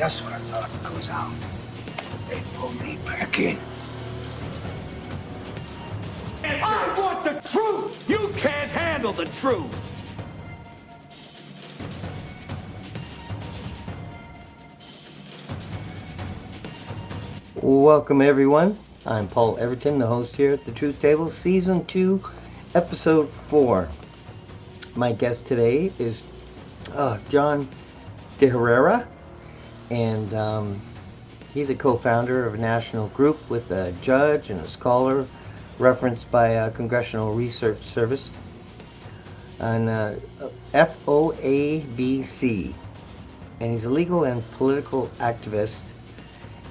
Just when I thought I was out, they pulled me back in. I want the truth! You can't handle the truth! Welcome everyone. I'm Paul Everton, the host here at the Truth Table, Season 2, Episode 4. My guest today is John de Herrera, and he's a co-founder of a national group with a judge and a scholar referenced by a Congressional Research Service, and FOAVC. And he's a legal and political activist.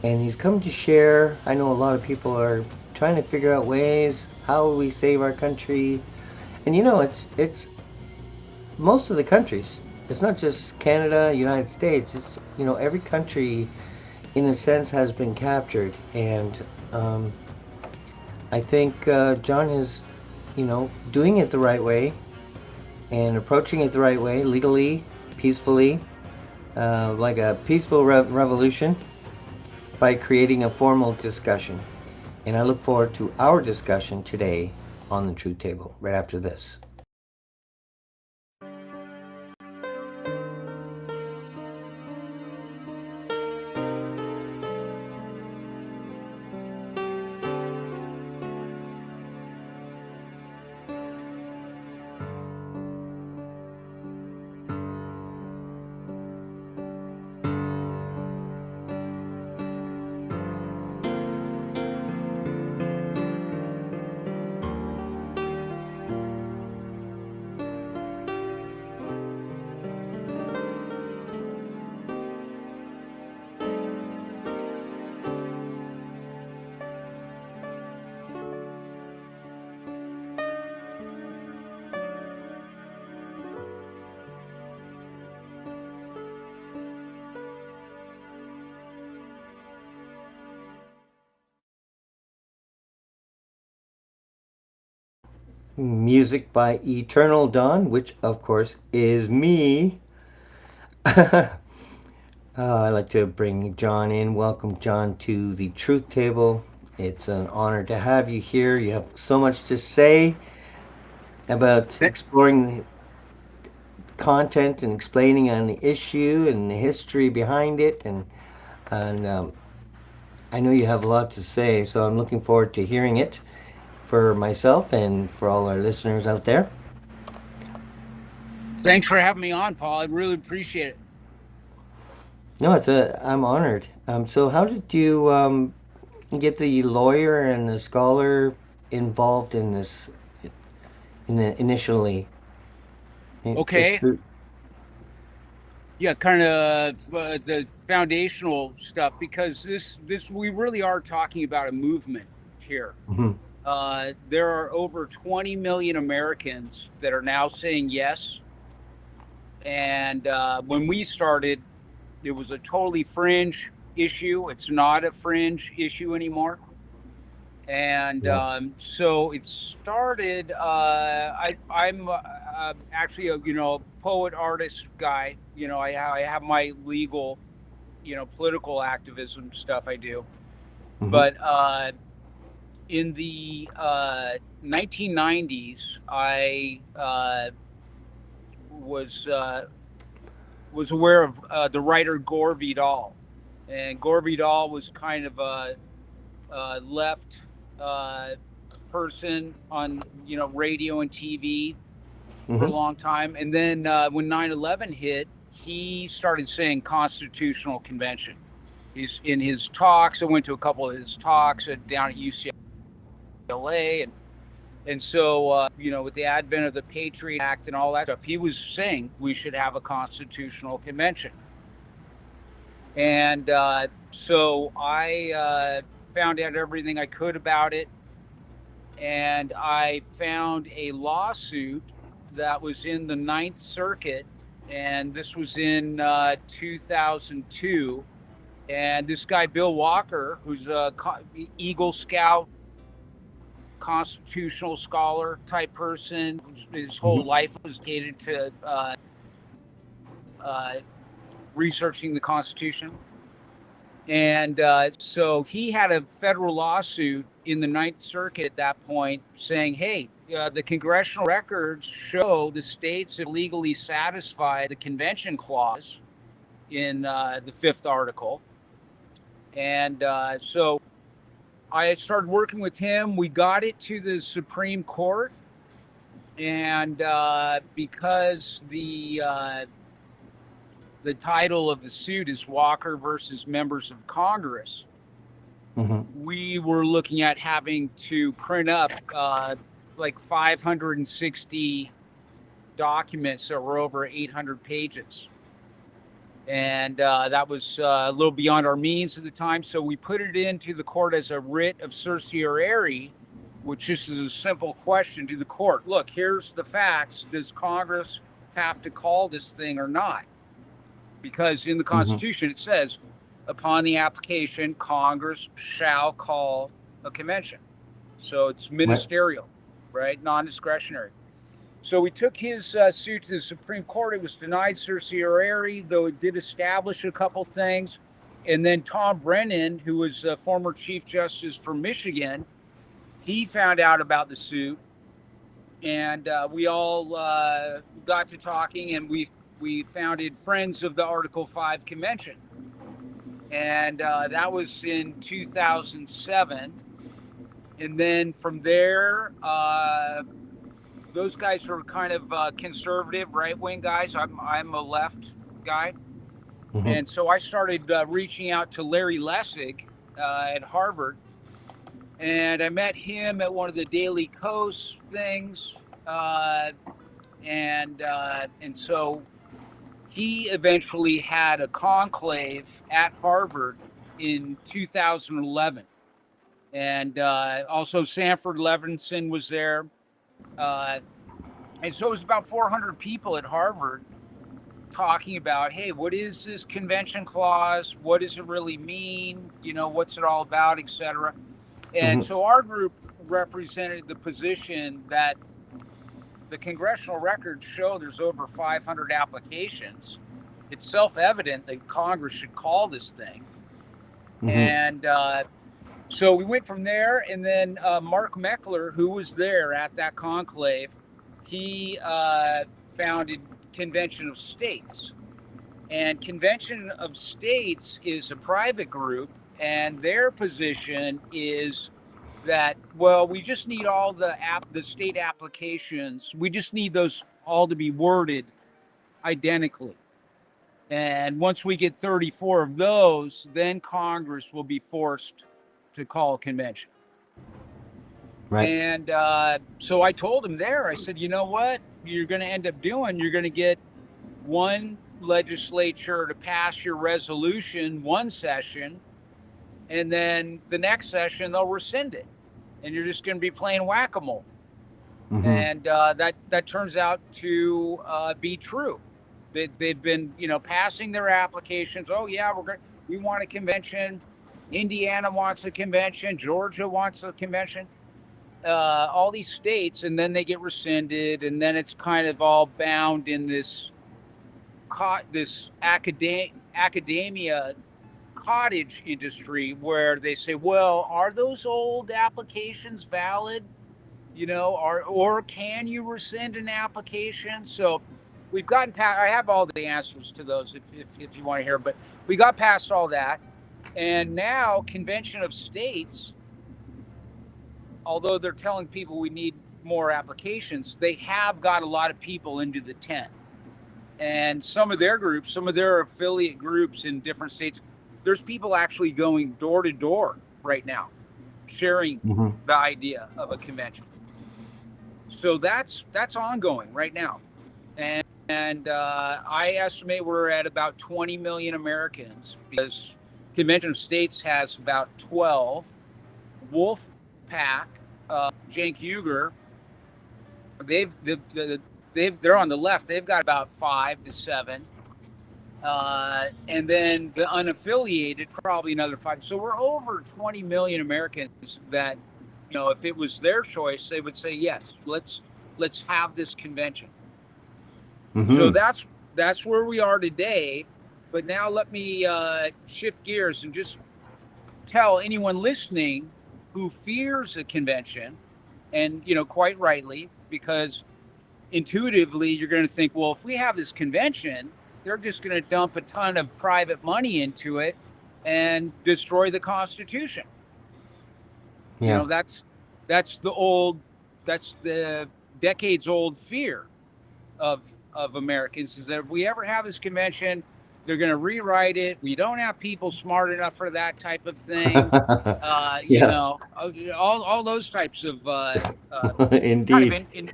And he's come to share. I know a lot of people are trying to figure out ways how we save our country. And you know, it's most of the countries. It's not just Canada, United States. It's, you know, every country in a sense has been captured. And I think John is, you know, doing it the right way and approaching it the right way, legally, peacefully, like a peaceful revolution, by creating a formal discussion. And I look forward to our discussion today on the Truth Table right after this. Music by Eternal Dawn, which of course is me. I'd like to bring John in. Welcome, John, to the Truth Table. It's an honor to have you here. You have so much to say about exploring the content and explaining on the issue and the history behind it. And I know you have a lot to say, so I'm looking forward to hearing it for myself and for all our listeners out there. Thanks for having me on, Paul. I really appreciate it. No, I'm honored. So how did you get the lawyer and the scholar involved in this initially? Okay. Yeah, kind of the foundational stuff, because this we really are talking about a movement here. Mm-hmm. There are over 20 million Americans that are now saying yes. And when we started, it was a totally fringe issue. It's not a fringe issue anymore. And so it started. I'm actually a poet artist guy. I have my legal, political activism stuff I do. Mm-hmm. But in the 1990s, I was aware of the writer Gore Vidal, and Gore Vidal was kind of a left person on radio and TV for a long time. And then when 9/11 hit, he started saying Constitutional Convention. He's in his talks. I went to a couple of his talks down at UCLA, and so with the advent of the Patriot Act and all that stuff, he was saying we should have a constitutional convention. And so I found out everything I could about it, and I found a lawsuit that was in the Ninth Circuit, and this was in 2002. And this guy, Bill Walker, who's a Eagle Scout, constitutional scholar type person, his whole life was dedicated to researching the Constitution. And so he had a federal lawsuit in the Ninth Circuit at that point saying, hey, the congressional records show the states have legally satisfied the convention clause in the fifth article. And so I started working with him. We got it to the Supreme Court. And because the title of the suit is Walker versus members of Congress, we were looking at having to print up like 560 documents that were over 800 pages. And that was a little beyond our means at the time. So we put it into the court as a writ of certiorari, which just is a simple question to the court. Look, here's the facts. Does Congress have to call this thing or not? Because in the Constitution, it says, upon the application, Congress shall call a convention. So it's ministerial, right? Non-discretionary. So we took his suit to the Supreme Court. It was denied certiorari, though it did establish a couple things. And then Tom Brennan, who was a former Chief Justice from Michigan, he found out about the suit. And we all got to talking, and we founded Friends of the Article 5 Convention. And that was in 2007. And then from there, those guys are kind of conservative, right-wing guys. I'm a left guy. And so I started reaching out to Larry Lessig at Harvard. And I met him at one of the Daily Kos things. And so he eventually had a conclave at Harvard in 2011. And also Sanford Levinson was there. And so it was about 400 people at Harvard talking about, hey, what is this convention clause? What does it really mean? You know, what's it all about, et cetera. And so our group represented the position that the congressional records show there's over 500 applications. It's self-evident that Congress should call this thing. And so we went from there, and then Mark Meckler, who was there at that conclave, he founded Convention of States. And Convention of States is a private group, and their position is that, well, we just need all the state applications. We just need those all to be worded identically. And once we get 34 of those, then Congress will be forced to call a convention. And so I told him there, I said, you know what you're going to end up doing? You're going to get one legislature to pass your resolution one session, and then the next session they'll rescind it, and you're just going to be playing whack-a-mole. And that turns out to be true. They've been, passing their applications. Oh yeah, we want a convention. Indiana wants a convention. Georgia wants a convention. All these states, and then they get rescinded, and then it's kind of all bound in this academia cottage industry where they say, well, are those old applications valid? Or can you rescind an application? So we've gotten past, I have all the answers to those if you want to hear, but we got past all that. And now Convention of States, although they're telling people we need more applications, they have got a lot of people into the tent. And some of their groups, some of their affiliate groups in different states, there's people actually going door to door right now, sharing the idea of a convention. So that's ongoing right now. And I estimate we're at about 20 million Americans, because Convention of States has about 12. Wolf Pack, Cenk Uygur, they're on the left. They've got about 5 to 7. And then the unaffiliated, probably another 5. So we're over 20 million Americans that, if it was their choice, they would say, yes, let's have this convention. So that's where we are today. But now let me shift gears and just tell anyone listening who fears a convention, and quite rightly, because intuitively you're going to think, well, if we have this convention, they're just going to dump a ton of private money into it and destroy the Constitution. Yeah. That's the decades old fear of Americans, is that if we ever have this convention, they're going to rewrite it. We don't have people smart enough for that type of thing. Yeah. All those types of kind of Indeed.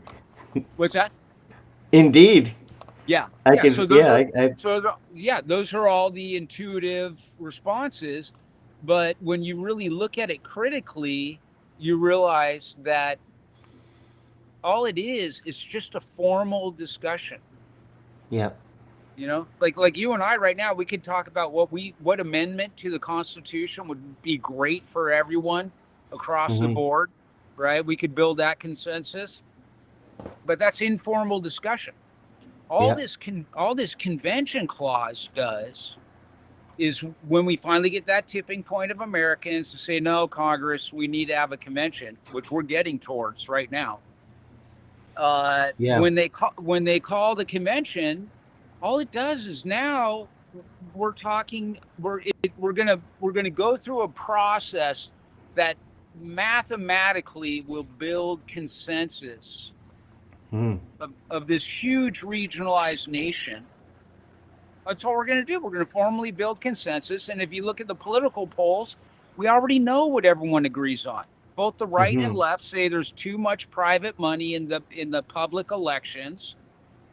what's that? Indeed. Yeah, I yeah. can. So those Yeah. are I. those are all the intuitive responses. But when you really look at it critically, you realize that all it is just a formal discussion. Yeah. Like you and I right now, we could talk about what amendment to the Constitution would be great for everyone across the Hmm. board, right? We could build that consensus, but that's informal discussion. Yeah. All this convention clause does is, when we finally get that tipping point of Americans to say, no, Congress, we need to have a convention, which we're getting towards right now. Yeah. When they call the convention, all it does is, now we're talking we're gonna go through a process that mathematically will build consensus Mm. of this huge regionalized nation. That's all we're going to do. We're going to formally build consensus. And if you look at the political polls, we already know what everyone agrees on. Both the right and Hmm. left say there's too much private money in the public elections.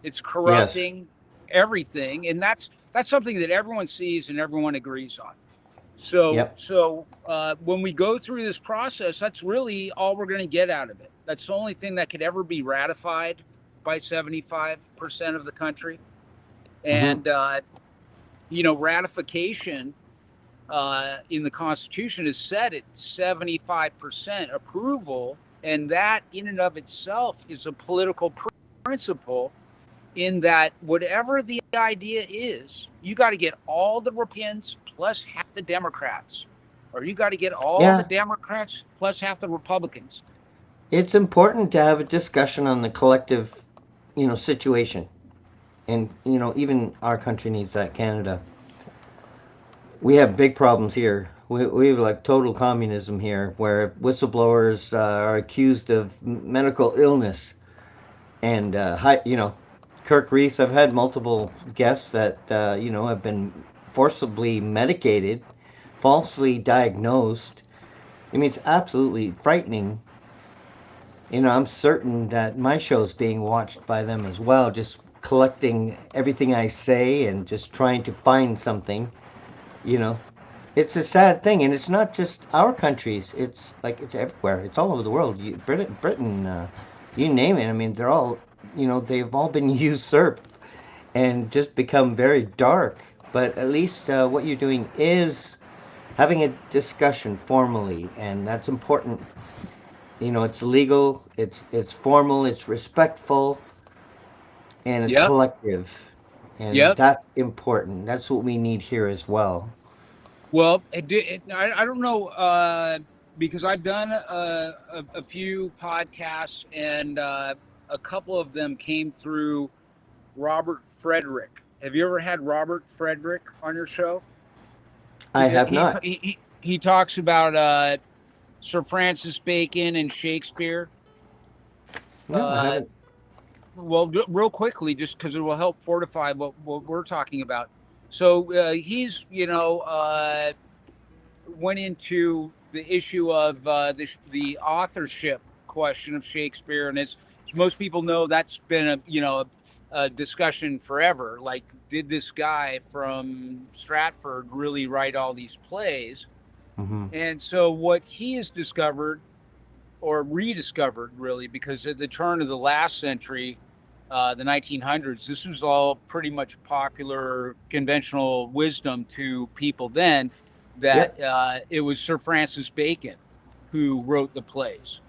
It's Yes. corrupting everything, and that's something that everyone sees and everyone agrees on. Yep. When we go through this process, that's really all we're going to get out of it. That's the only thing that could ever be ratified by 75% of the country. Hmm. And ratification in the Constitution is set at 75% approval, and that in and of itself is a political principle. In that, whatever the idea is, you got to get all the Republicans plus half the Democrats, or you got to get all the Yeah. Democrats plus half the Republicans. It's important to have a discussion on the collective, situation, and even our country needs that. Canada. We have big problems here. We have like total communism here, where whistleblowers are accused of medical illness and Kirk Reese. I've had multiple guests that have been forcibly medicated, falsely diagnosed. I mean, it's absolutely frightening. I'm certain that my show's being watched by them as well, just collecting everything I say and just trying to find something. You know, it's a sad thing, and it's not just our countries. It's like it's everywhere. It's all over the world. Britain, you name it. I mean, they're all, they've all been usurped and just become very dark. But at least what you're doing is having a discussion formally, and that's important. It's legal, it's formal, it's respectful, and it's Yep. collective, and Yep. that's important. That's what we need here as well. Well, I don't know, because I've done a few podcasts, and a couple of them came through Robert Frederick. Have you ever had Robert Frederick on your show? I have not. He talks about Sir Francis Bacon and Shakespeare. No, I Uh, haven't. well, real quickly, just because it will help fortify what we're talking about. So he's, went into the issue of the authorship question of Shakespeare, and as most people know, that's been a discussion forever. Like, did this guy from Stratford really write all these plays? Hmm. And so what he has discovered, or rediscovered really, because at the turn of the last century, the 1900s, this was all pretty much popular conventional wisdom to people then, that Yep. it was Sir Francis Bacon who wrote the plays.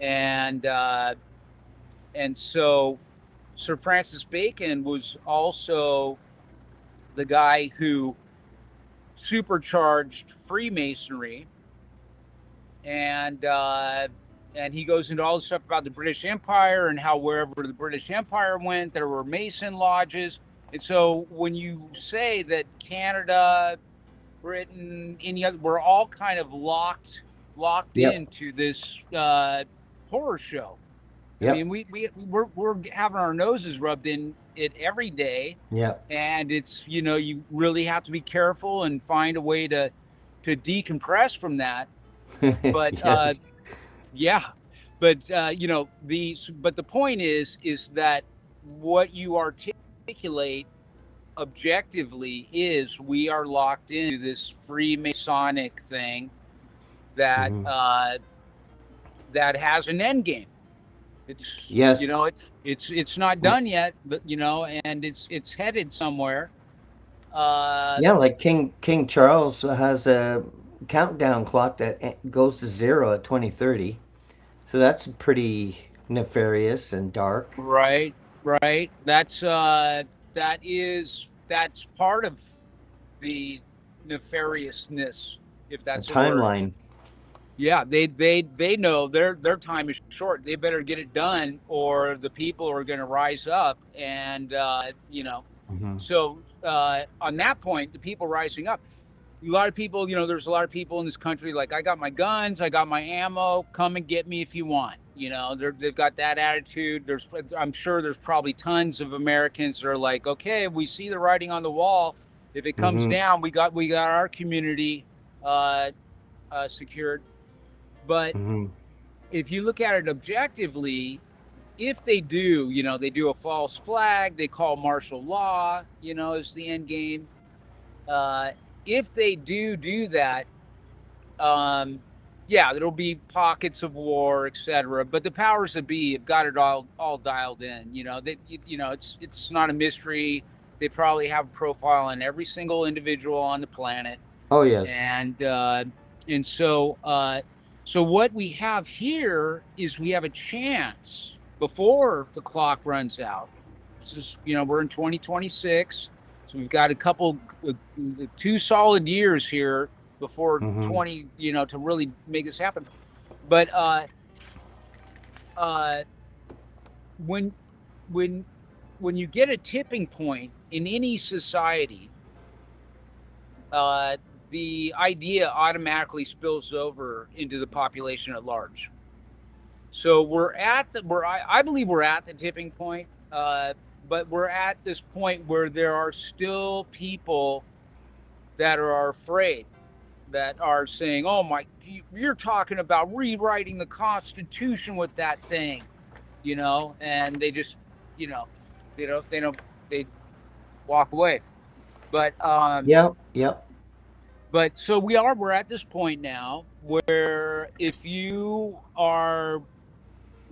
And so Sir Francis Bacon was also the guy who supercharged Freemasonry, and he goes into all the stuff about the British Empire and how wherever the British Empire went, there were Mason lodges. And so when you say that Canada, Britain, any other, we're all kind of locked Yep. into this horror show. I Yep. mean, we're having our noses rubbed in it every day, Yep. and it's, you really have to be careful and find a way to decompress from that. But Yes. yeah, but but the point is that what you articulate objectively is we are locked into this Freemasonic thing that Mhm. that has an end game. It's Yes. it's not done yet, but and it's headed somewhere. Yeah, like King Charles has a countdown clock that goes to zero at 2030. So that's pretty nefarious and dark. Right, right. That's part of the nefariousness, if A that's a word. timeline. Yeah, they know their time is short. They better get it done, or the people are going to rise up, and Hmm. so on that point, the people rising up. A lot of people, there's a lot of people in this country like, I got my guns, I got my ammo, come and get me if you want. They've got that attitude. I'm sure there's probably tons of Americans that are like, okay, we see the writing on the wall. If it comes Hmm. down, we got our community secured. But Hmm. if you look at it objectively, if they do, they do a false flag, they call martial law, is the end game. Uh, if they do that, yeah, there'll be pockets of war, etc. But the powers that be have got it all dialed in. It's not a mystery. They probably have a profile on every single individual on the planet, Oh, yes. and so what we have here is we have a chance before the clock runs out. This is, we're in 2026, so we've got a couple, 2 solid years here before Hmm. 20, to really make this happen. But uh, when when when you get a tipping point in any society, uh, the idea automatically spills over into the population at large. So I believe we're at the tipping point, but we're at this point where there are still people that are afraid, that are saying, "Oh my, you're talking about rewriting the Constitution with that thing," and they just, you know, they walk away. But Yep. Yep. so we're at this point now where if you are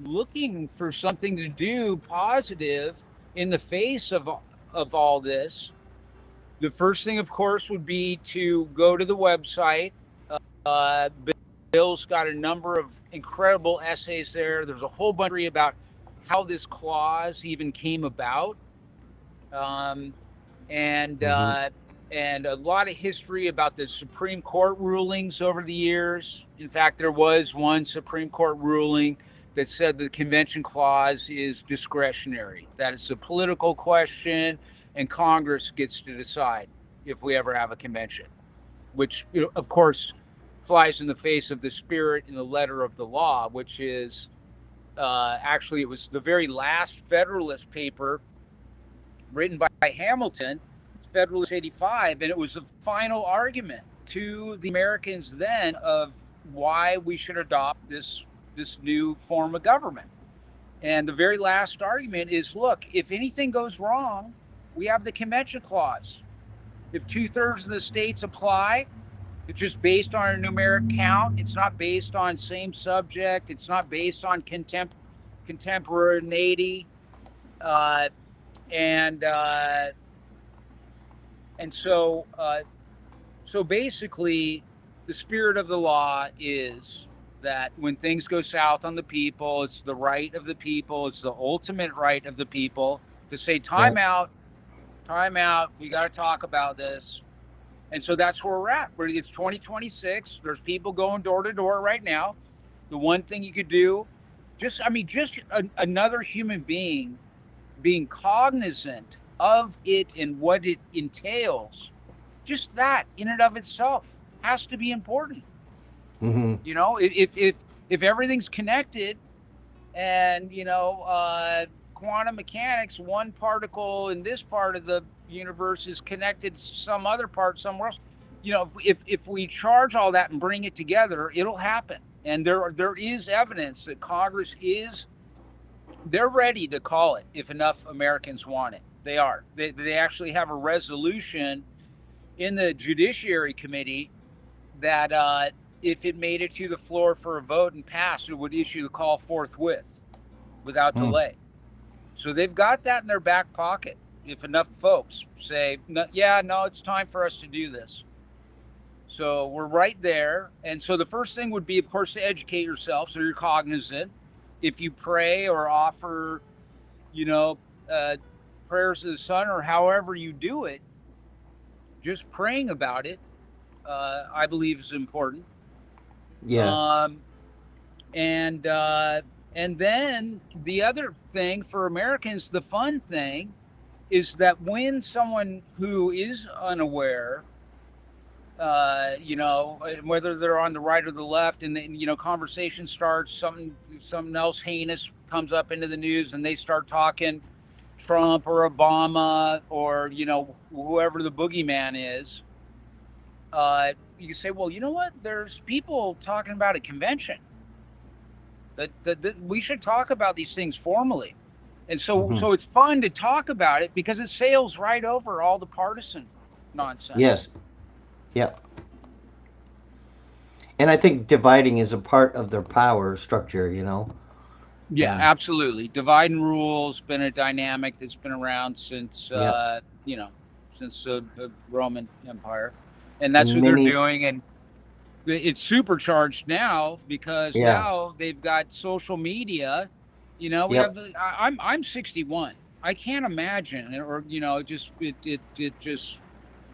looking for something to do positive in the face of all this, the first thing, of course, would be to go to the website. Uh, Bill's got a number of incredible essays there. There's a whole bunch about how this clause even came about, um, and Hmm. uh, and a lot of history about the Supreme Court rulings over the years. In fact, there was one Supreme Court ruling that said the convention clause is discretionary, that it's a political question, and Congress gets to decide if we ever have a convention, which, of course, flies in the face of the spirit and the letter of the law, which is actually, it was the very last Federalist paper written by Hamilton, Federalist 85, and it was the final argument to the Americans then of why we should adopt this new form of government. And the very last argument is, look, if anything goes wrong, we have the convention clause. If 2/3 of the states apply, it's just based on a numeric count. It's not based on same subject. It's not based on contemporaneity. Uh, and and so basically, the spirit of the law is that when things go south on the people, it's the right of the people. It's the ultimate right of the people to say, time Yep. out. time out. We got to talk about this. And so that's where we're at. It's 2026. There's people going door to door right now. The one thing you could do, another human being being cognizant of it and what it entails, just that in and of itself has to be important. Mm-hmm. You know, if everything's connected, and quantum mechanics, one particle in this part of the universe is connected to some other part somewhere else. If we charge all that and bring it together, it'll happen. And there is evidence that Congress they're ready to call it if enough Americans want it. They are. They actually have a resolution in the Judiciary Committee that if it made it to the floor for a vote and passed, it would issue the call forthwith without delay. So they've got that in their back pocket. If enough folks say, no, it's time for us to do this. So we're right there. And so the first thing would be, of course, to educate yourself so you're cognizant. If you pray or offer, prayers to the sun or however you do it, just praying about it, I believe is important. Yeah. And then the other thing for Americans, the fun thing, is that when someone who is unaware, whether they're on the right or the left, and then, conversation starts, something else heinous comes up into the news, and they start talking Trump or Obama or whoever the boogeyman is. You can say, well, you know what? There's people talking about a convention. That we should talk about these things formally. And so it's fun to talk about it because it sails right over all the partisan nonsense. Yes. Yep. And I think dividing is a part of their power structure, Yeah, absolutely. Divide and rule's been a dynamic that's been around since since the Roman Empire. And that's what they're doing. And it's supercharged now because now they've got social media. I'm 61. I can't imagine, or it just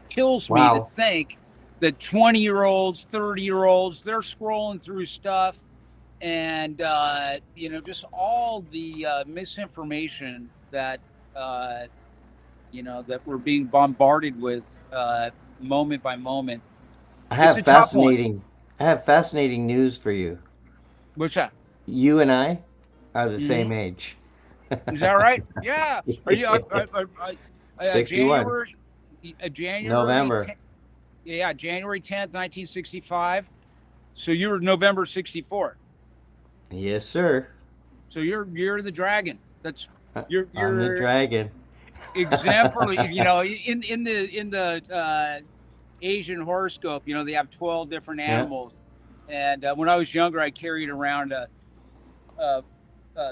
kills me to think that 20-year-olds, 30-year-olds, they're scrolling through stuff, and just all the misinformation that that we're being bombarded with moment by moment. I have fascinating news for you. What's that? You and I are the same age. Is that right? Yeah. Are you 61. January? November. January 10th, 1965. So you're November 64. Yes, sir. So you're the dragon. That's I'm the dragon. Exemplary. In the Asian horoscope, they have 12 different animals. And when I was younger, I carried around a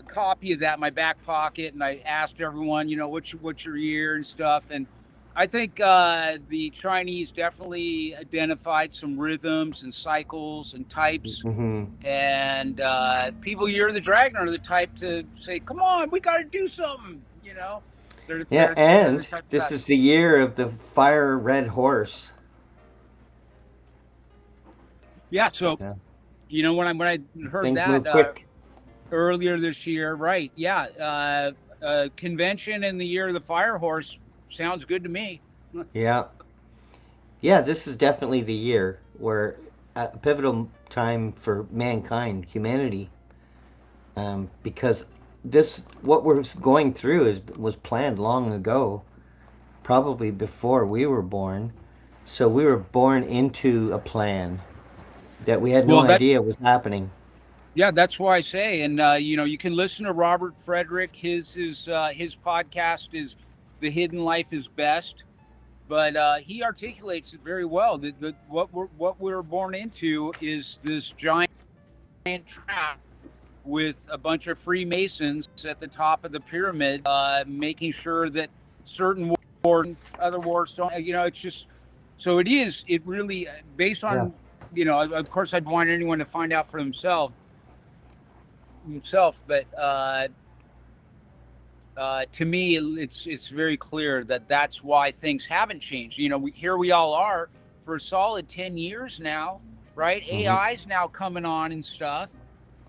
copy of that in my back pocket, and I asked everyone, what's your year and stuff. And I think the Chinese definitely identified some rhythms and cycles and types. And people, you're the dragon, are the type to say, come on, we got to do something, This is the year of the fire red horse. Yeah, so when I heard Things that move quick. Earlier this year, right? Yeah, convention in the year of the fire horse sounds good to me. Yeah, this is definitely the year where a pivotal time for mankind, humanity, because what we're going through was planned long ago, probably before we were born. So we were born into a plan that we had no idea was happening. Yeah, that's why I say, and you can listen to Robert Frederick. His podcast is "The Hidden Life is Best," but he articulates it very well. What we're born into is this giant trap with a bunch of Freemasons at the top of the pyramid, making sure that certain wars, other wars don't. It's just so it is. It really based on of course, I'd want anyone to find out for himself, but to me, it's very clear that that's why things haven't changed. You know, here we all are for a solid 10 years now, right? Hmm. AI's now coming on and stuff,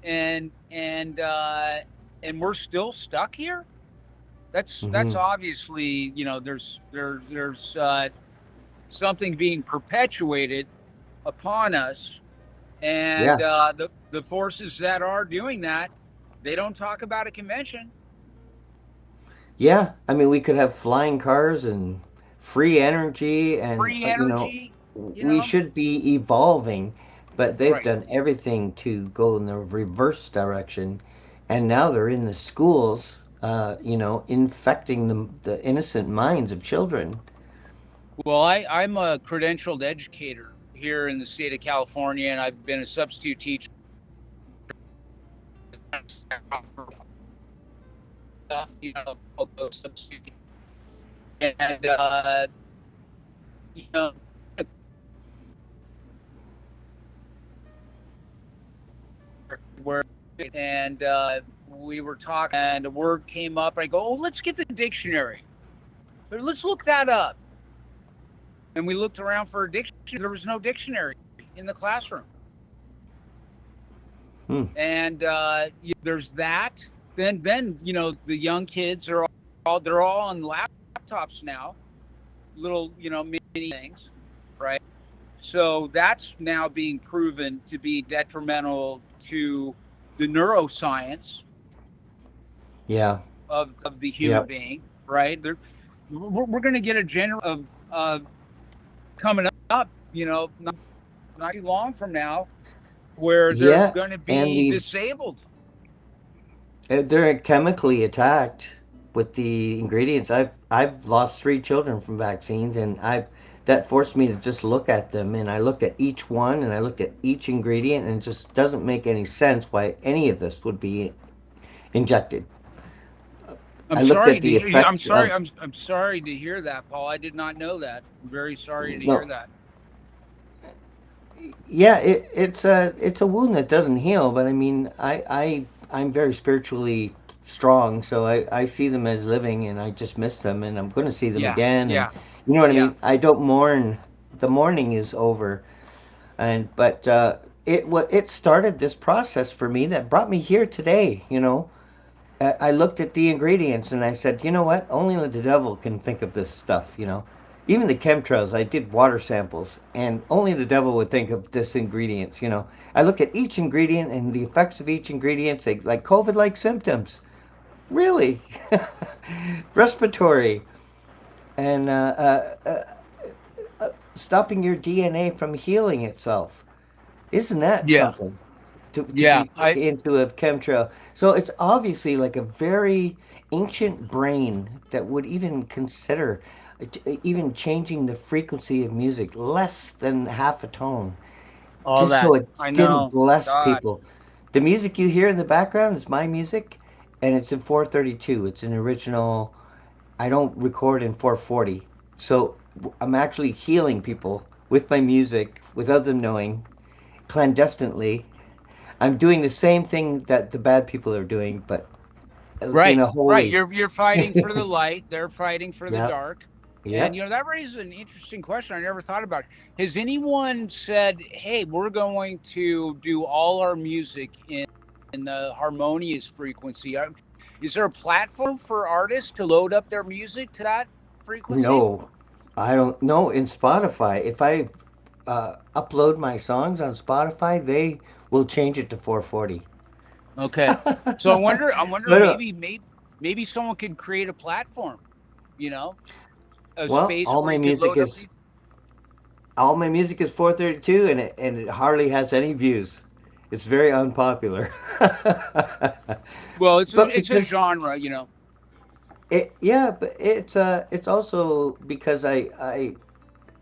and we're still stuck here. That's Hmm. obviously, you know, there's something being perpetuated upon us, and Yeah. the forces that are doing that, they don't talk about a convention. Yeah, I mean, we could have flying cars and free energy, and Free you know, energy, you we know. should be evolving, but they've Right. done everything to go in the reverse direction, and now they're in the schools, infecting the innocent minds of children. Well, I'm a credentialed educator here in the state of California, and I've been a substitute teacher. You know, substitute, and you know, where and we were talking, and a word came up. I go, "Oh, let's get the dictionary. Let's look that up." And we looked around for a dictionary. There was no dictionary in the classroom. Hmm. And there's that. Then you know, the young kids are they're all on laptops now, little, you know, mini things, right? So that's now being proven to be detrimental to the neuroscience Yeah. of the human Yep. being, right? We're going to get a general of coming up, you know, not too long from now, where they're Yeah, going to and be these disabled. they're chemically attacked with the ingredients. I've lost three children from vaccines, and I that forced me to just look at them. And I looked at each one, and I looked at each ingredient, and it just doesn't make any sense why any of this would be injected. I'm I looked sorry at to the hear. I'm effects sorry. of I'm sorry to hear that, Paul. I did not know that. I'm very sorry to hear no, that. yeah, it's a wound that doesn't heal. But I mean, I'm very spiritually strong, so I see them as living, and I just miss them, and I'm going to see them Yeah, again, and yeah, you know what I yeah. mean. I don't mourn. The mourning is over, and but it started this process for me that brought me here today. I looked at the ingredients and I said, you know what? Only the devil can think of this stuff. Even the chemtrails, I did water samples, and only the devil would think of this ingredients. I look at each ingredient and the effects of each ingredient, say, like COVID-like symptoms. Really? Respiratory. And stopping your DNA from healing itself. Isn't that Yeah, something? To yeah. be put into a chemtrail. So it's obviously like a very ancient brain that would even consider even changing the frequency of music less than half a tone, All just so that. it I didn't know. bless God. people. The music you hear in the background is my music, and it's in 432. It's an original. I don't record in 440. So I'm actually healing people with my music without them knowing, clandestinely. I'm doing the same thing that the bad people are doing, but in Right, a right. holy. You're fighting for the light. They're fighting for the Yep. dark. And Yep. you know, that raises an interesting question I never thought about. Has anyone said, "Hey, we're going to do all our music in the harmonious frequency"? Is there a platform for artists to load up their music to that frequency? No, I don't know. In Spotify, if I upload my songs on Spotify, they will change it to 440. Okay. So I'm So I wondering don't, maybe someone can create a platform, you know, a well, space where you could load up these. all my music is 432, and it hardly has any views. It's very unpopular. Well, But it's a because genre, you know. yeah, but it's also because I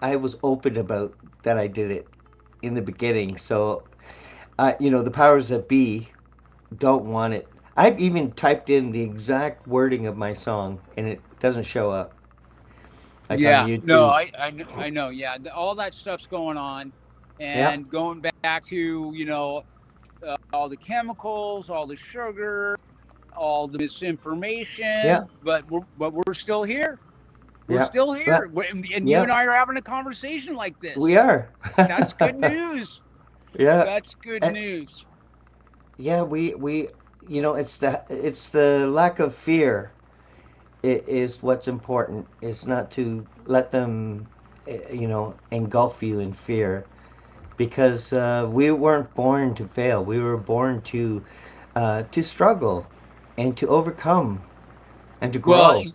was open about that I did it in the beginning. So, the powers that be don't want it. I've even typed in the exact wording of my song, and it doesn't show up, like on Yeah, no, YouTube. I know. Yeah, all that stuff's going on, Yep. and going back to, you know, all the chemicals, all the sugar, all the Yeah. misinformation, but we're still here. We're Yeah. still But here, and you yeah, and I are having a conversation like we this. are. That's good news. Yeah. That's good And, news. yeah, we it's the lack of fear is what's important. It's not to let them engulf you in fear, because we weren't born to fail. We were born to struggle and to overcome and to Well, grow.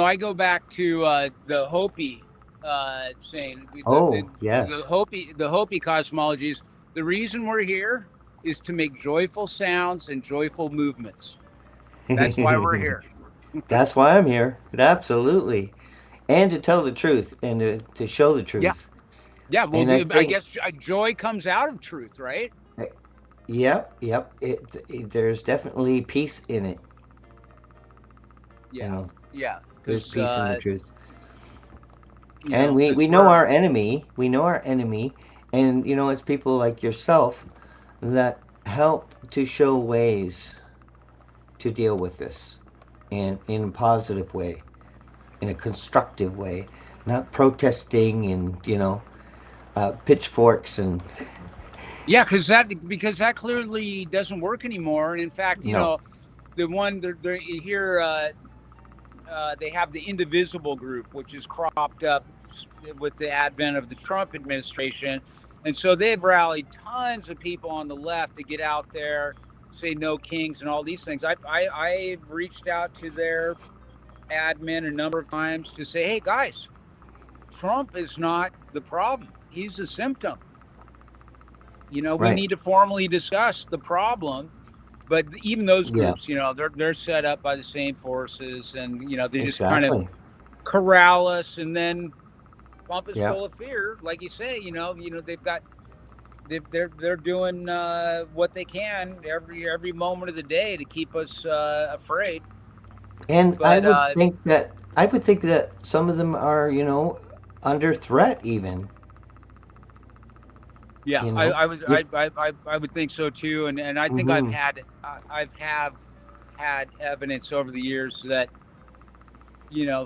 I go back to the Hopi saying Oh, yes. The Hopi cosmology is the reason we're here is to make joyful sounds and joyful movements. That's why we're here. That's why I'm here. Absolutely. And to tell the truth and to show the Yeah, truth. yeah. Well, And I I think, guess joy comes out of truth, right? yep, yep. There's definitely peace in it. You Yeah, know, yeah. there's Because peace in the truth. you And know, we because know we're our enemy. We know our enemy. And, it's people like yourself that help to show ways to deal with this, and in a positive way, in a constructive way, not protesting and, pitchforks and yeah, because that clearly doesn't work anymore. And in fact, no. the one here. They have the indivisible group, which is cropped up with the advent of the Trump administration. And so they've rallied tons of people on the left to get out there, say no kings and all these things. I've reached out to their admin a number of times to say, hey, guys, Trump is not the problem. He's a symptom. We Right. need to formally discuss the problem. But even those Yeah, groups, they're set up by the same forces, and they just kind of exactly. corral us and then pump us Yeah. full of fear, like you say. They've got they're doing what they can every moment of the day to keep us afraid. And But I would think that some of them are, under threat even, yeah, you I, know. I would You, I would think so too. And I think mhm. I've had evidence over the years that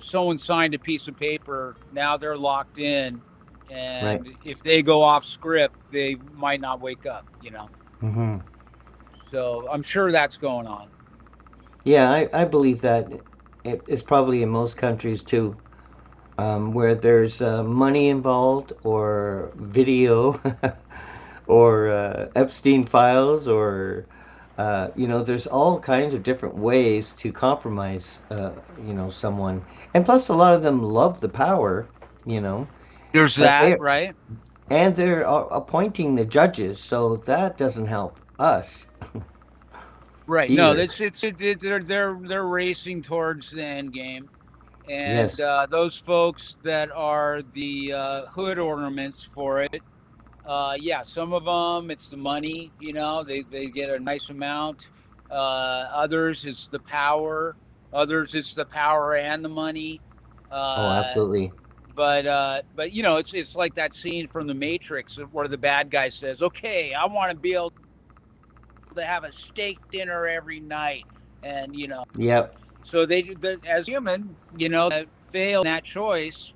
someone signed a piece of paper, now they're locked in, Right. and if they go off script, they might not wake up. Mhm. So I'm sure that's going on. Yeah, I believe that it's probably in most countries too, where there's money involved, or video, or Epstein files, or there's all kinds of different ways to compromise, someone. And plus, a lot of them love the power, you know, There's but that, right? they're appointing the judges, so that doesn't help us Right. No, either. they're racing towards the end game, and Yes. those folks that are the hood ornaments for it. Yeah, some of them it's the money. They get a nice amount. Others it's the power. Others it's the power and the money. Oh, Uh, absolutely. but it's like that scene from The Matrix where the bad guy says, "Okay, I want to be able to have a steak dinner every night," and Yep. so as human, fail in that choice,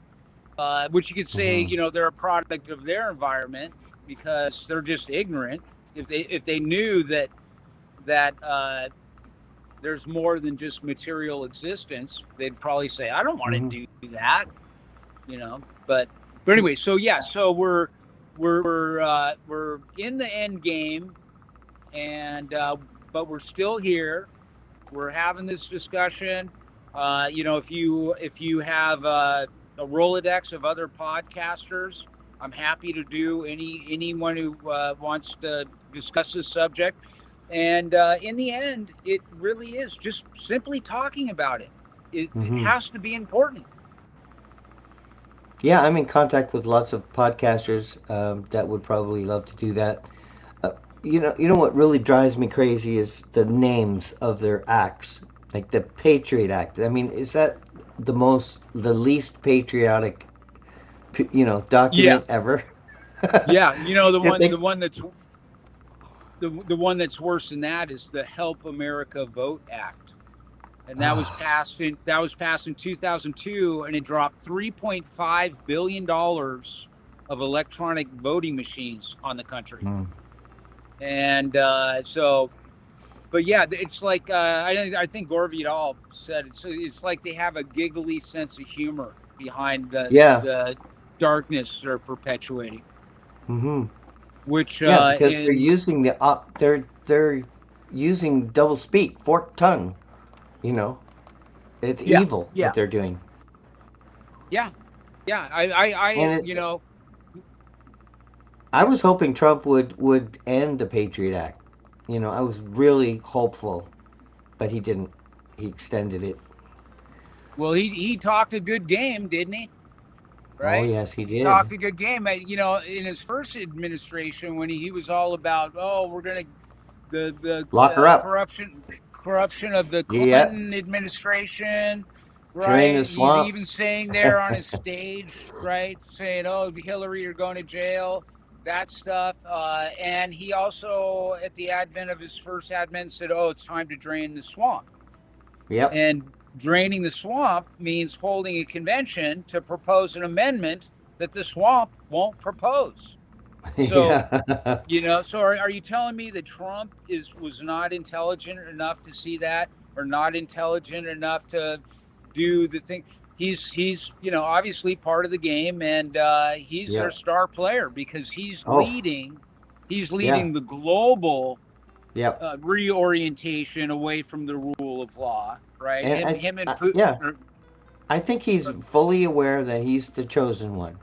which you could say, Hmm. they're a product of their environment because they're just ignorant. If they knew that there's more than just material existence, they'd probably say, "I don't want to Hmm. do that," But anyway, so yeah, so we're in the end game, and but we're still here. We're having this discussion. If you have a Rolodex of other podcasters, I'm happy to do anyone who wants to discuss this subject. And in the end, it really is just simply talking about it. It Hmm. has to be important. Yeah, I'm in contact with lots of podcasters that would probably love to do that. Uh, you know what really drives me crazy is the names of their acts, like the Patriot Act. I mean, is that the least patriotic, Yeah, document ever? yeah. The If one they, the one that's the one that's worse than that is the Help America Vote Act, and that was passed in 2002, and it dropped $3.5 billion of electronic voting machines on the country. And so, but yeah, it's like I think Gore Vidal said it's like they have a giggly sense of humor behind the darkness they're perpetuating. Which because they're using they're using double speak, forked tongue. You know, it's evil what they're doing. Yeah, I And I was hoping Trump would end the Patriot Act. You know, I was really hopeful, but he didn't. He extended it. Well, he talked a good game, didn't he? Oh Right? yes, he He did. talked a good game. You know, in his first administration, when he was all about, oh, we're gonna the Lock her up. corruption of the Yeah, Clinton administration, drain the right? He's swamp. even saying there on his stage, right, saying, "Oh, Hillary, you're going to jail." That stuff, and he also, at the advent of his first advent, said, "Oh, it's time to drain the swamp." Yep. And draining the swamp means holding a convention to propose an amendment that the swamp won't propose. So, Yeah. you know, so are you telling me that Trump was not intelligent enough to see that, or not intelligent enough to do the thing? He's obviously part of the game, and he's their Yep. star player because Oh, he's yeah. leading the global Yep. reorientation away from the rule of law, right? And Him and Putin. yeah, I think he's fully aware that he's the chosen one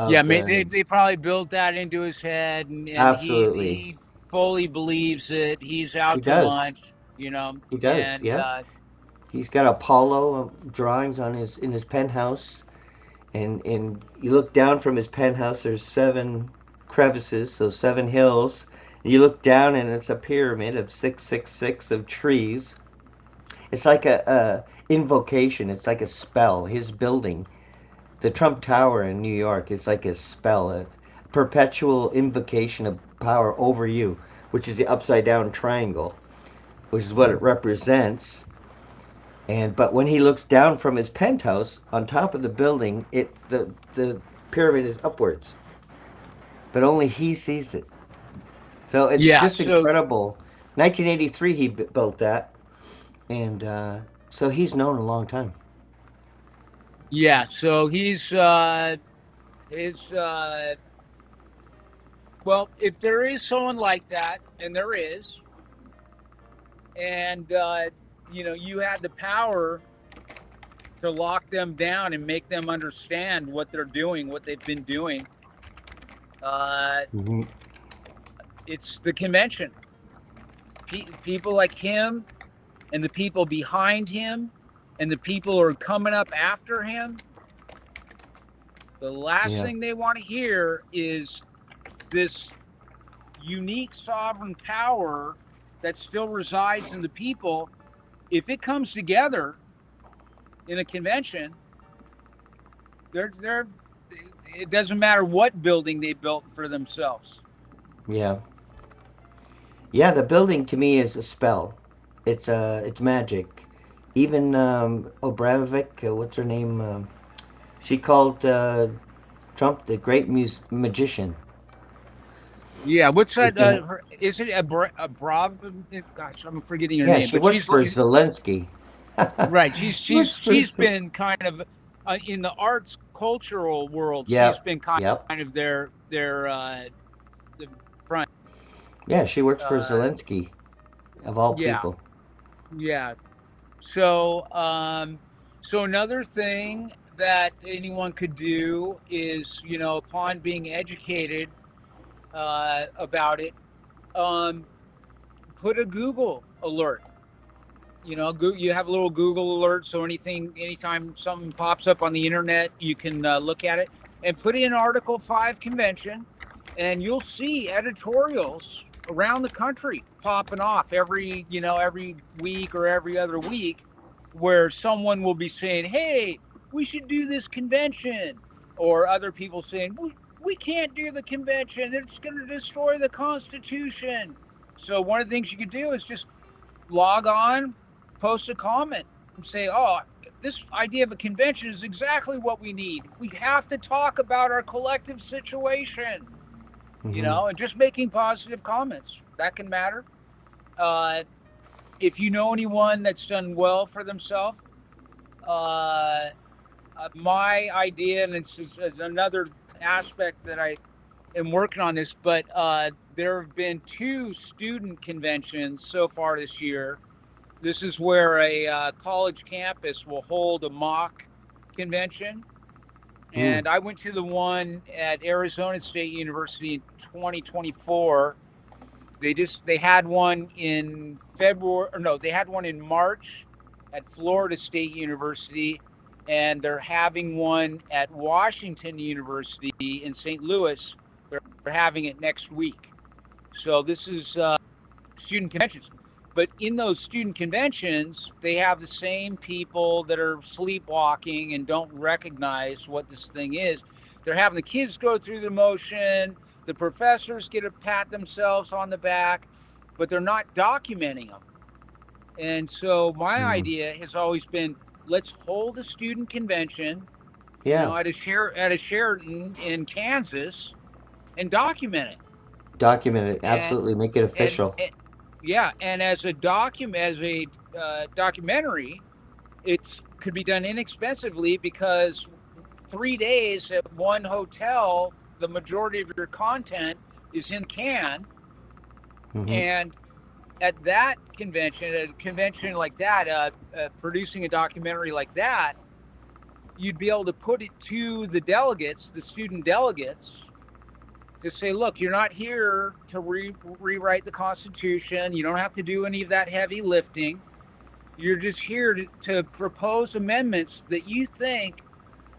Yeah, of the. they probably built that into his head, and Absolutely, he fully believes it. He's he out to does. lunch, He does. and Yeah, he's got Apollo drawings on his penthouse, and you look down from his penthouse. There's 7 crevices, so 7 hills. And you look down, and it's a pyramid of 666 of trees. It's like a invocation. It's like a spell. His building, the Trump Tower in New York, is like a spell, a perpetual invocation of power over you, which is the upside down triangle, which is what it represents. And but when he looks down from his penthouse on top of the building, the pyramid is upwards, but only he sees it. So it's yeah. just So incredible. 1983, he built that, and so he's known a long time. yeah, so he's is well, if there is someone like that, and there is, and you had the power to lock them down and make them understand what they're doing, what they've been doing. Mm-hmm. It's the convention. People like him, and the people behind him, and the people who are coming up after him. The last thing they want to hear is this unique sovereign power that still resides in the people. If it comes together in a convention, it doesn't matter what building they built for themselves. Yeah. Yeah, the building to me is a spell. It's magic. Even Obramovic, what's her name? She called Trump the great magician. Yeah, what's She's that? been, Is it a Brab? Gosh, I'm forgetting her yeah, name, she but works for Zelensky. right. She works for She's been kind of in the arts cultural world. She's Yep. been kind Yep. of their the front. Yeah, she works for Uh, Zelensky, of all yeah, people. yeah. So, so another thing that anyone could do is, upon being educated about it, um, put a Google alert. You have a little Google alert, so anytime something pops up on the internet, you can look at it and put in Article 5 convention, and you'll see editorials around the country popping off every week or every other week, where someone will be saying, "Hey, we should do this convention," or other people saying, "Well, we can't do the convention. It's going to destroy the Constitution. So one of the things you could do is just log on, post a comment, and say, oh, this idea of a convention is exactly what we need. We have to talk about our collective situation, and just making positive comments. That can matter. If you know anyone that's done well for themselves, my idea, and it's another aspect that I am working on this, but there have been 2 student conventions so far this year. This is where a college campus will hold a mock convention. And I went to the one at Arizona State University in 2024. They had one in February, or no, they had one in March at Florida State University, and they're having one at Washington University in St. Louis. They're having it next week. So this is student conventions. But in those student conventions, they have the same people that are sleepwalking and don't recognize what this thing is. They're having the kids go through the motion. The professors get to pat themselves on the back, but they're not documenting them. And so my idea has always been, let's hold a student convention, at a Sheraton in Kansas, and document it. Document it, absolutely, make it official. And as a documentary, it could be done inexpensively, because 3 days at one hotel, the majority of your content is in Cannes. And at that convention, a convention like that, producing a documentary like that, you'd be able to put it to the delegates, the student delegates, to say, look, you're not here to rewrite the Constitution. You don't have to do any of that heavy lifting. You're just here to propose amendments that you think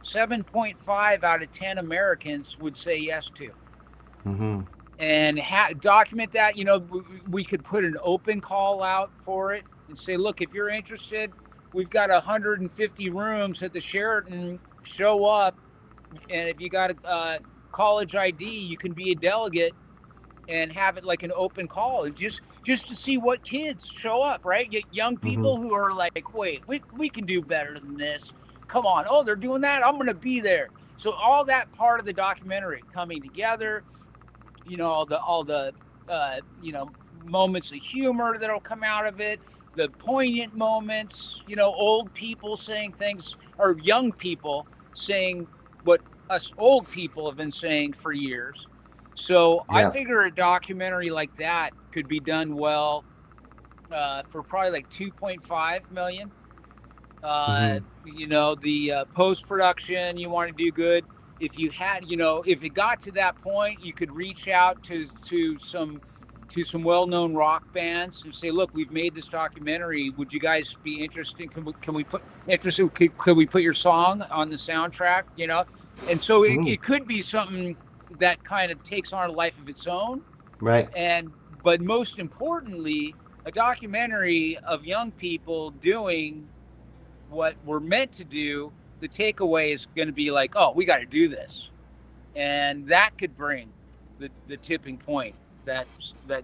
7.5 out of 10 Americans would say yes to. And document that. We could put an open call out for it and say, look, if you're interested, we've got 150 rooms at the Sheraton. Show up, and if you got a college ID, you can be a delegate and have it like an open call, and just to see what kids show up, right? Get young people who are like, wait, we can do better than this. Come on. Oh, they're doing that. I'm going to be there. So all that part of the documentary coming together, all the moments of humor that'll come out of it, the poignant moments, old people saying things, or young people saying what us old people have been saying for years. So I figure a documentary like that could be done well for probably like 2.5 million. The post-production, you want to do good. If you had, if it got to that point, you could reach out to some well-known rock bands and say, look, we've made this documentary. Would you guys be interested? Could we put your song on the soundtrack? And so it could be something that kind of takes on a life of its own. Right. But most importantly, a documentary of young people doing what we're meant to do. The takeaway is going to be like, oh, we got to do this. And that could bring the tipping point that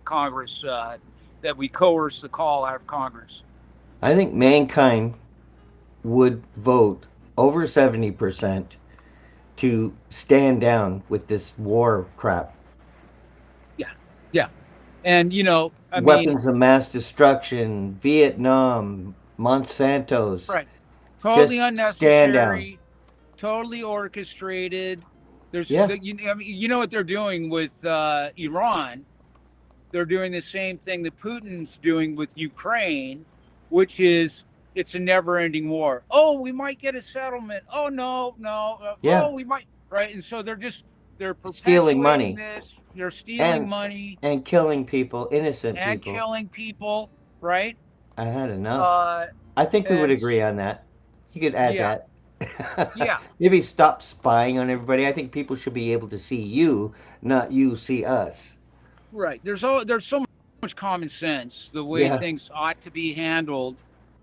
Congress, that we coerce the call out of Congress. I think mankind would vote over 70% to stand down with this war crap. Yeah. And, weapons of mass destruction, Vietnam, Monsanto's. Right. Totally unnecessary, totally orchestrated. There's, what they're doing with Iran? They're doing the same thing that Putin's doing with Ukraine, which is, it's a never-ending war. Oh, we might get a settlement. Oh, no. Oh, we might. Right. And so they're stealing money. This. They're stealing money. And killing people, innocent people. And killing people, right? I had enough. I think we would agree on that. You could add that. Yeah. Maybe stop spying on everybody. I think people should be able to see you, not you see us. Right. There's so much common sense, the way things ought to be handled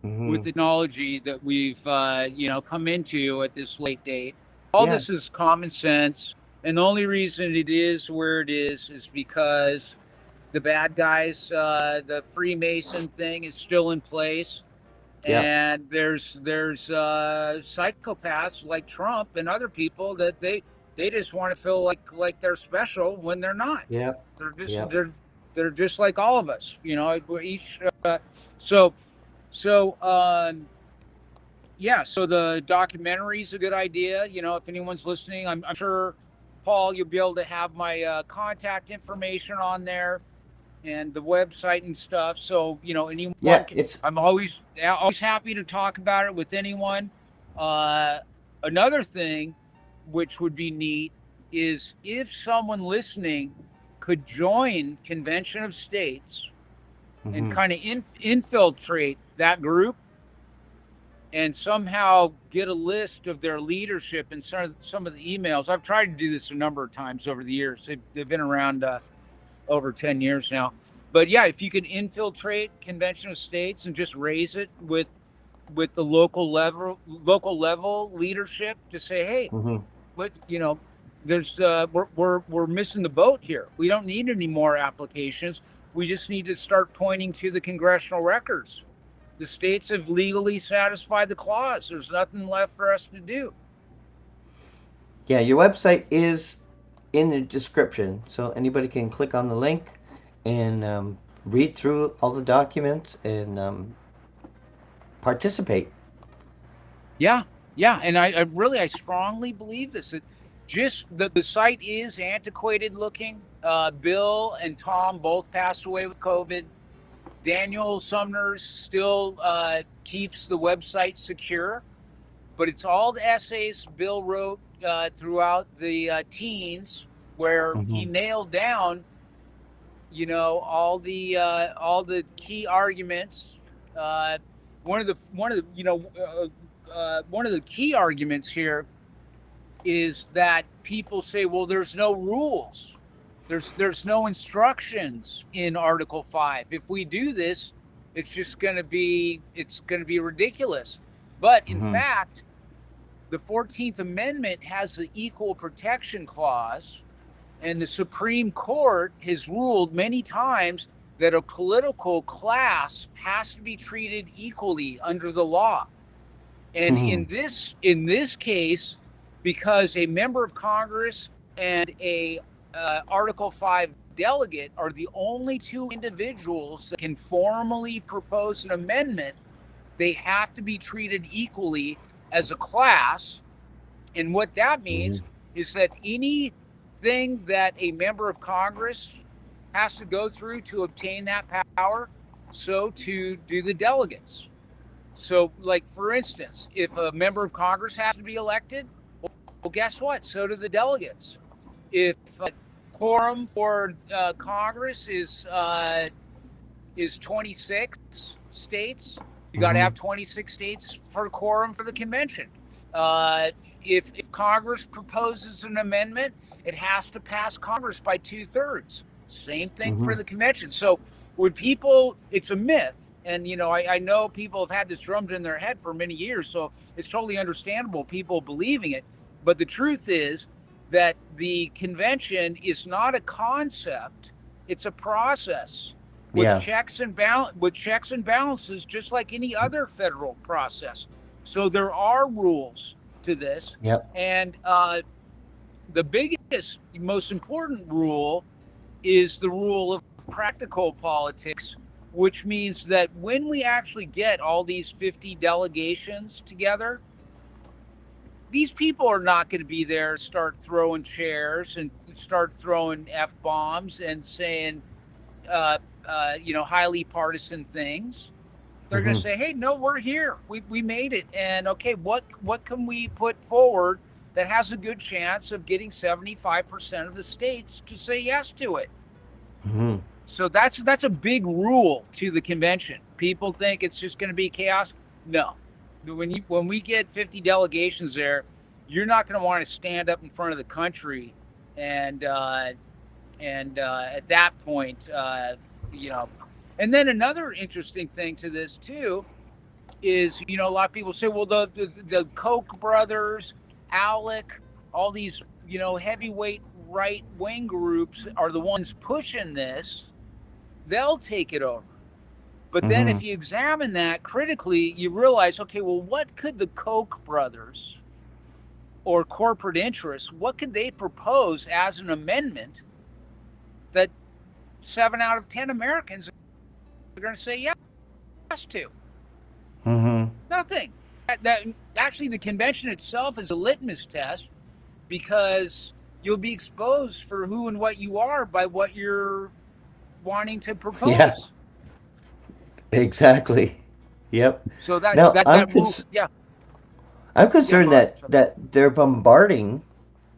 with technology that we've come into at this late date. All this is common sense. And the only reason it is where it is because the bad guys, the Freemason thing is still in place. Yep. And there's psychopaths like Trump and other people that they just want to feel like they're special when they're not. Yep. They're just Yep. they're just like all of us, you know. We're each so so yeah. So the documentary is a good idea. You know, if anyone's listening, I'm sure Paul, you'll be able to have my contact information on there and the website and stuff. So, you know, anyone Yeah, can, it's I'm always happy to talk about it with anyone. Another thing which would be neat is if someone listening could join Convention of States and mhm. kind of infiltrate that group and somehow get a list of their leadership and some of the emails. I've tried to do this a number of times over the years. They've been around over 10 years now. But yeah, if you could infiltrate Convention of States and just raise it with the local level leadership to say, hey, Mhm. what, you know, there's we're missing the boat here. We don't need any more applications. We just need to start pointing to the congressional records. The states have legally satisfied the clause. There's nothing left for us to do. Yeah, your website is in the description, so anybody can click on the link and read through all the documents and participate. Yeah, yeah, and I strongly believe this. It just the site is antiquated looking. Bill and Tom both passed away with COVID. Daniel Sumner's still keeps the website secure, but it's all the essays Bill wrote throughout the teens, where he Mhm. nailed down, you know, all the key arguments. Uh, one of the you know one of the key arguments here is that people say, well, there's no rules, there's no instructions in Article 5. If we do this, it's going to be ridiculous. But in Mhm. fact, the 14th Amendment has the Equal Protection Clause, and the Supreme Court has ruled many times that a political class has to be treated equally under the law. And Mhm. in this case, because a member of Congress and a Article 5 delegate are the only two individuals that can formally propose an amendment, they have to be treated equally as a class. And what that Mhm. means is that anything that a member of Congress has to go through to obtain that power, so to do the delegates. So, like, for instance, if a member of Congress has to be elected, well, guess what? So do the delegates. If quorum for Congress is 26 states, you got to Mhm. have 26 states for quorum for the convention. Uh, if Congress proposes an amendment, it has to pass Congress by 2/3. Same thing for Mhm. the convention. So when people, it's a myth, and you know, I know people have had this drummed in their head for many years, so it's totally understandable people believing it. But the truth is that the convention is not a concept; it's a process with Yeah. checks and balances, just like any other federal process. So there are rules to this, Yep. and the biggest, most important rule is the rule of practical politics, which means that when we actually get all these 50 delegations together, these people are not going to be there, start throwing chairs and start throwing F bombs and saying, you know, highly partisan things. They're going to Mhm. say, "Hey, no, we're here. We made it, and okay, what can we put forward that has a good chance of getting 75% of the states to say yes to it?" Mhm. So that's a big rule to the convention. People think it's just going to be chaos. No, when we get 50 delegations there, you're not going to want to stand up in front of the country and at that point, you know. And then another interesting thing to this too is, you know, a lot of people say, well, the Koch brothers, Alec, all these heavyweight right-wing groups are the ones pushing this, they'll take it over. But then Mm-hmm. if you examine that critically, you realize, okay, well, what could the Koch brothers or corporate interests, what could they propose as an amendment that 7 out of 10 Americans are going to say yes to? Mm-hmm. Nothing. Actually, the convention itself is a litmus test, because you'll be exposed for who and what you are by what you're wanting to Yeah, propose. exactly. Yep. So that Now that that rule, yeah, I'm yeah. concerned Go ahead. that they're bombarding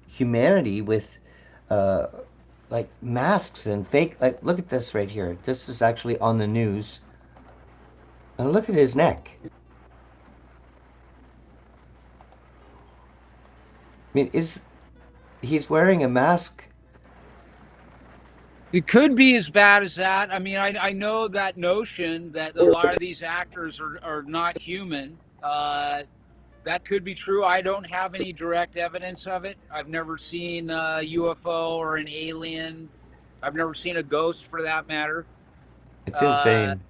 humanity with uh like masks and fake, like, look at this right here. This is actually on the news. And look at his neck. I mean, is he's wearing a mask? It could be as bad as that. I mean, I know that notion that a lot of these actors are not human. That could be true. I don't have any direct evidence of it. I've never seen a UFO or an alien. I've never seen a ghost, for that matter. It's Uh, insane.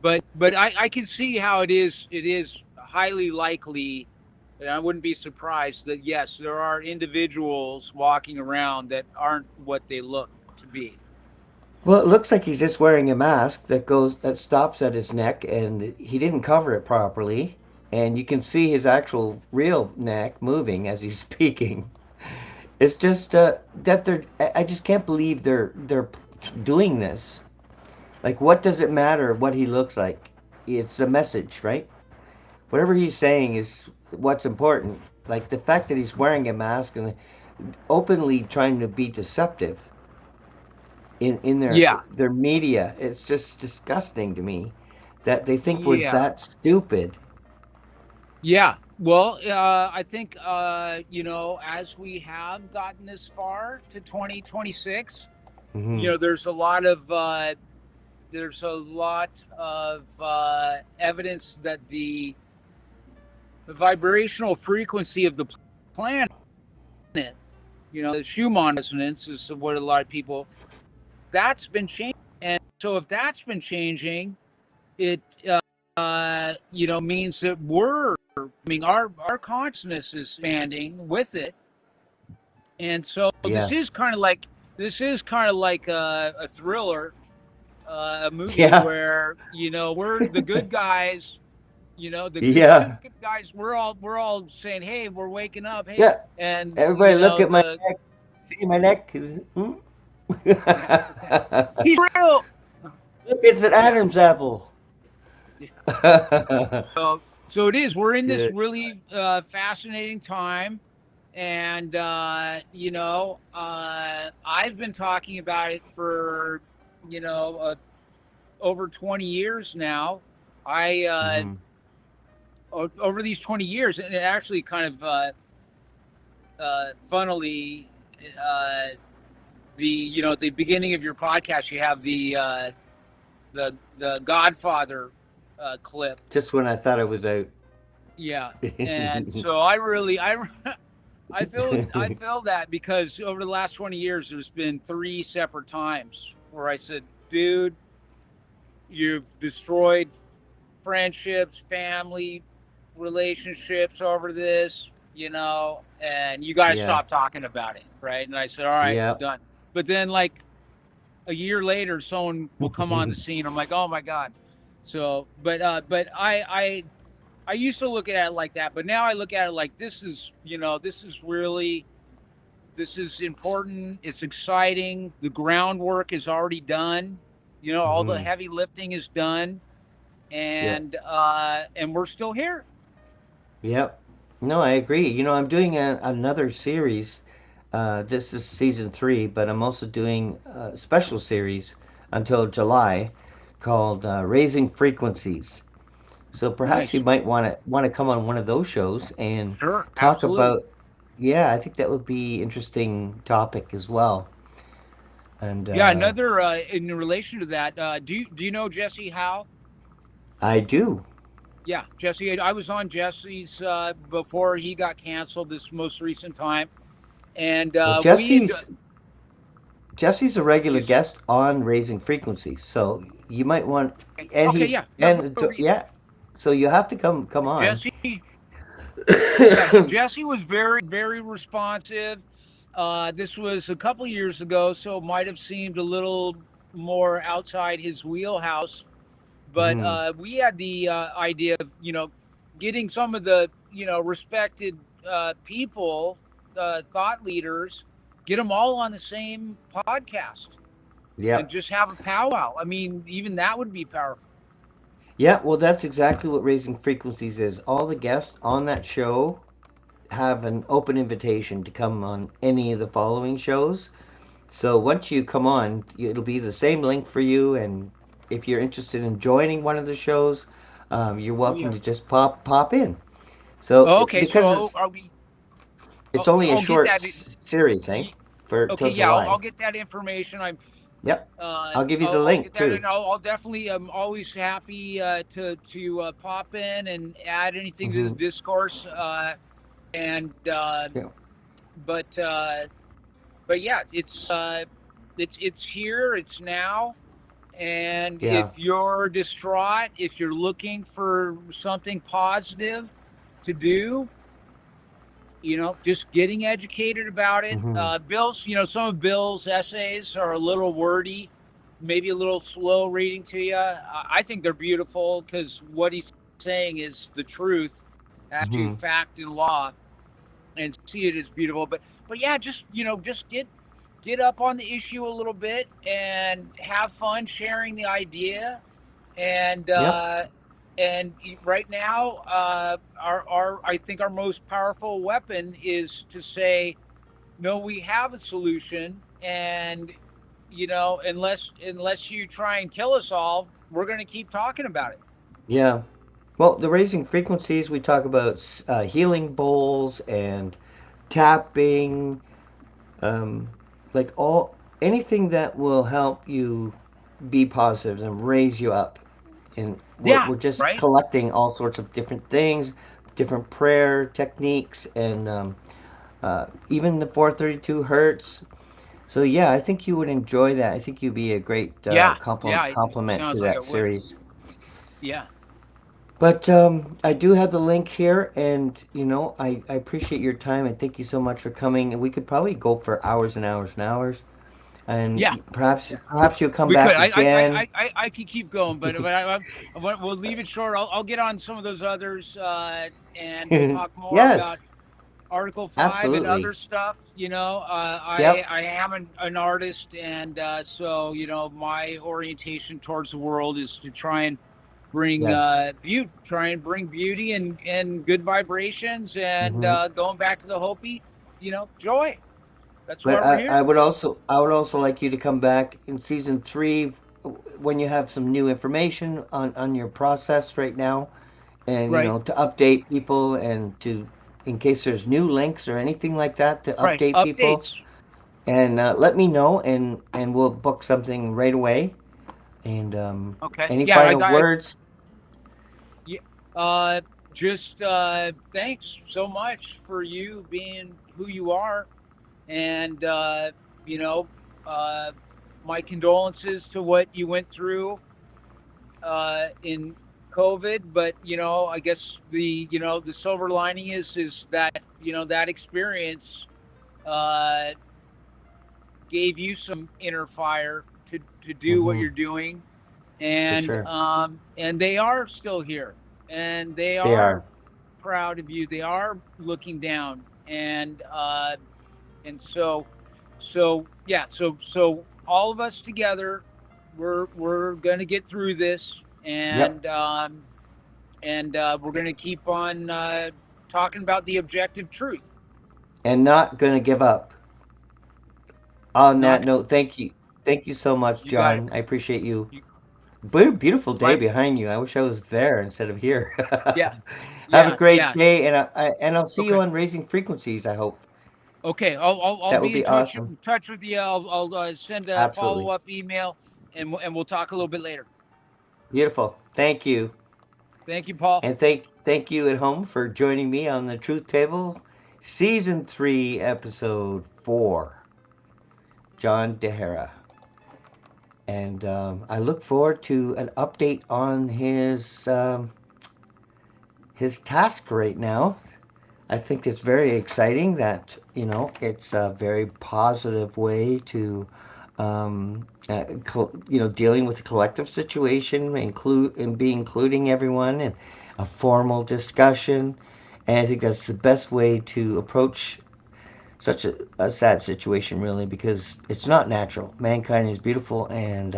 but I can see how it is. It is highly likely, and I wouldn't be surprised that, yes, there are individuals walking around that aren't what they look to be. Well, it looks like he's just wearing a mask that stops at his neck, and he didn't cover it properly. And you can see his actual real neck moving as he's speaking. It's just that I just can't believe they're doing this. Like, what does it matter what he looks like? It's a message, right? Whatever he's saying is what's important. Like the fact that he's wearing a mask and openly trying to be deceptive in Yeah, their media. It's just disgusting to me that they think we're yeah, that stupid. yeah. Well, I think as we have gotten this far to 2026, Hmm. there's a lot of evidence that the vibrational frequency of the planet, the Schumann resonance is what a lot of people, that's been changing. And so if that's been changing, it means that our consciousness is expanding with it. And so Yeah. this is kind of like a thriller, a movie Yeah. where we're the good guys. The good Yeah. guys. We're all saying, "Hey, we're waking up." Hey, Yeah. and Everybody look at my the neck. See my neck? Hmm? he's real. Look, it's an Yeah. Adam's apple. Yeah. So it is. We're in this Good. really fascinating time, and I've been talking about it for over 20 years now. I Hmm. over these 20 years, and it actually kind of funnily, uh, at the beginning of your podcast, you have the Godfather clip. Just when I thought I was out. Yeah, and so I feel that, because over the last 20 years, there's been 3 separate times where I said, "Dude, you've destroyed friendships, family relationships over this, and you got to Yeah. stop talking about it," right? And I said, "All right, Yeah. done." But then, like a year later, someone will come on the scene. I'm like, "Oh my god!" So, but I used to look at it like that, but now I look at it like this is important. It's exciting. The groundwork is already done. All the Hmm. heavy lifting is done, Yeah. and we're still here. Yep. No, I agree. I'm doing another series. This is season 3, but I'm also doing a special series until July called Raising Frequencies. So perhaps you Nice. might want to come on one of those shows and Sure. talk Absolutely. about. Yeah, I think that would be interesting topic as well. And Yeah. Another in relation to that, do you know Jesse Howe? I do. Yeah, Jesse. I was on Jesse's before he got canceled this most recent time. And Well, Jesse's a regular he's guest on Raising Frequencies, so you might want, and okay. he's Yeah, yeah. and yeah, so you have to come on. Jesse. Yeah, Jesse was very responsive. This was a couple years ago, so it might have seemed a little more outside his wheelhouse. But Mhm. we had the idea of getting some of the respected people, thought leaders, get them all on the same podcast and Yep. just have a powwow. I mean, even that would be powerful. Yeah, well, that's exactly what Raising Frequencies is. All the guests on that show have an open invitation to come on any of the following shows. So once you come on, it'll be the same link for you. And if you're interested in joining one of the shows, you're Oh welcome yeah. to just pop in. So Okay, because so are we? it's only a I'll get short that. series, eh? For Okay, till yeah, I'll July. get that information. Yep. I'll give you the I'll link get that, too. and I'll definitely. I'm always happy to pop in and add anything to the Hmm. discourse. And Yeah. but but yeah, it's here. It's now. And Yeah. if you're distraught, if you're looking for something positive to do, just getting educated about it. Hmm. Bill's, some of Bill's essays are a little wordy, maybe a little slow reading to you. I think they're beautiful because what he's saying is the truth as to Hmm. fact and law, and see it as beautiful. But yeah, just get up on the issue a little bit and have fun sharing the idea. And Yep. right now, our I think our most powerful weapon is to say, no, we have a solution, and unless you try and kill us all, we're going to keep talking about it. Yeah. Well, the Raising Frequencies, we talk about healing bowls and tapping, um, like all anything that will help you be positive and raise you up. And Yeah, we're just right. collecting all sorts of different things, different prayer techniques, and even the 432 hertz. So yeah, I think you would enjoy that. I think you'd be a great Yeah, yeah. It complement to sounds like that it would. series. Yeah. But I do have the link here, and I appreciate your time and thank you so much for coming. And we could probably go for hours and hours and hours, and Yeah. perhaps you'll come We could. back again. I could keep going, but we'll leave it short. I'll get on some of those others, and we'll talk more about Yes, Article 5 and absolutely. other stuff. Yep. I am an artist, and so my orientation towards the world is to try and bring Yeah. beauty and good vibrations, and Hmm. going back to the Hopi, joy. That's But why we're here. I would also like you to come back in season three when you have some new information on your process right now, and Right, to update people and to in case there's new links or anything like that to right. update people. Updates. And let me know, and we'll book something right away. And Okay. any Yeah, final words? yeah. Just thanks so much for you being who you are, and you know, uh, my condolences to what you went through in COVID. But I guess the silver lining is that that experience uh, gave you some inner fire to do what Hmm. you're doing, For sure. and they are still here, and they They are. are proud of you. They are looking down, and so yeah, so all of us together, we're gonna get through this, Yep. and we're gonna keep on talking about the objective truth. And not gonna give up. On that Not note, thank you so much, you got it. John. I appreciate you. You, Beautiful day my behind you. I wish I was there instead of here. yeah, Have a yeah, great yeah. day, and I'll see you Okay. on Raising Frequencies. I hope Okay, I'll that would be in be awesome. touch with you. I'll send a follow Absolutely up email, and we'll talk a little bit later. beautiful. Thank you, Thank you, Paul. and thank you at home for joining me on the Truth Table. Season 3, Episode 4. John Herrera. And I look forward to an update on his task right now. I think it's very exciting that, it's a very positive way to, dealing with the collective situation, including everyone, and a formal discussion. And I think that's the best way to approach such a sad situation, really, because it's not natural. Mankind is beautiful, and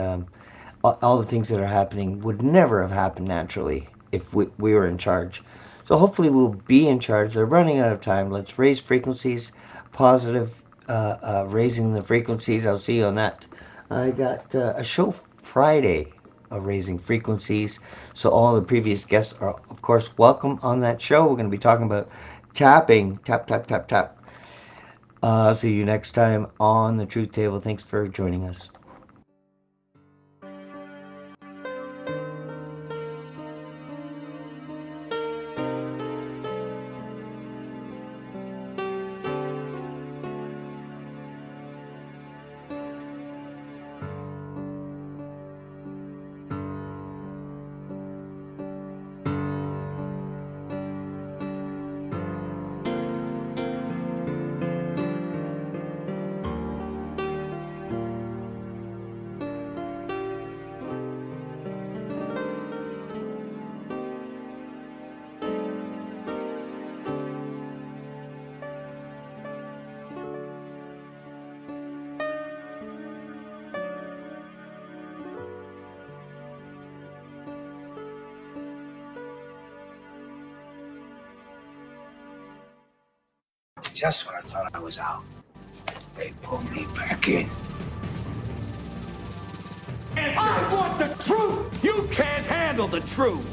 all the things that are happening would never have happened naturally if we were in charge. So hopefully we'll be in charge. They're running out of time. Let's raise frequencies, positive, raising the frequencies. I'll see you on that. I got a show Friday of raising frequencies. So all the previous guests are, of course, welcome on that show. We're going to be talking about tapping, tap, tap, tap, tap. I'll see you next time on the Truth Table. Thanks for joining us. Just when I thought I was out, they pulled me back in. I want the truth! You can't handle the truth!